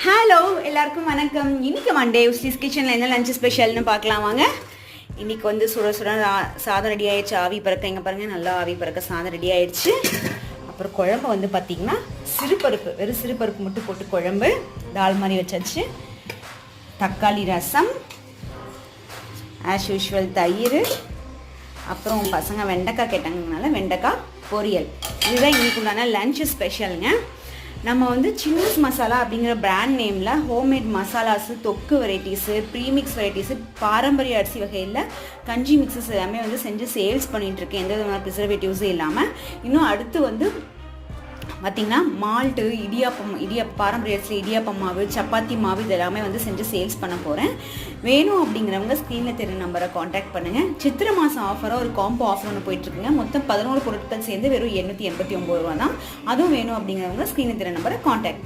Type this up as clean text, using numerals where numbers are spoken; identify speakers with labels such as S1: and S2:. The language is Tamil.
S1: ஹலோ எல்லாருக்கும் வணக்கம். இன்னைக்கு மண்டே உஸ்லிஸ் கிச்சனில் என்ன லஞ்ச் ஸ்பெஷல்னு பார்க்கலாம் வாங்க. இன்றைக்கி வந்து சுட சுட சாதம் ரெடி ஆகிடுச்சு. ஆவி பறக்க இங்கே பாருங்கள், நல்லா ஆவி பறக்க சாதம் ரெடி ஆகிடுச்சு. அப்புறம் குழம்பு வந்து பார்த்திங்கன்னா சிறுபருப்பு, வெறும் சிறுபருப்பு மட்டும் போட்டு குழம்பு தால் மாதிரி வச்சாச்சு. தக்காளி ரசம், ஆஸ் யூஷுவல் தயிர், அப்புறம் பசங்க வெண்டைக்காய் கேட்டாங்கனால வெண்டைக்காய் பொரியல். இதுதான் இன்றைக்கு உண்டான லஞ்ச் ஸ்பெஷலுங்க. நம்ம வந்து சின்னஸ் மசாலா அப்படிங்கிற பிராண்ட் நேமில் ஹோம்மேட் மசாலாஸு, தொக்கு வெரைட்டிஸு, ப்ரீமிக்ஸ் வெரைட்டிஸு, பாரம்பரிய அரிசி வகையில் கஞ்சி மிக்சஸ் எல்லாமே வந்து செஞ்சு சேல்ஸ் பண்ணிகிட்ருக்கேன், எந்த விதமான ப்ரிசர்வேட்டிவ்ஸும் இல்லாமல். இன்னும் அடுத்து வந்து பார்த்திங்கன்னா மால்ட்டு, பாரம்பரிய அரிசியில் இடியாப்பம் மாவு, சப்பாத்தி மாவு இதெல்லாமே வந்து செஞ்சு சேல்ஸ் பண்ண போகிறேன். வேணும் அப்படிங்கிறவங்க ஸ்க்ரீனில் தெரிய நம்பரை காண்டாக்ட் பண்ணுங்கள். சித்திரை மாதம் ஆஃபராக ஒரு காம்போ ஆஃபர் ஒன்று போயிட்டுருக்குங்க. மொத்தம் 11 பொருட்கள் சேர்ந்து வெறும் 889 ரூபா தான். அதுவும் வேணும் அப்படிங்கிறவங்க ஸ்க்ரீனில் தெரிய நம்பரை காண்டாக்ட்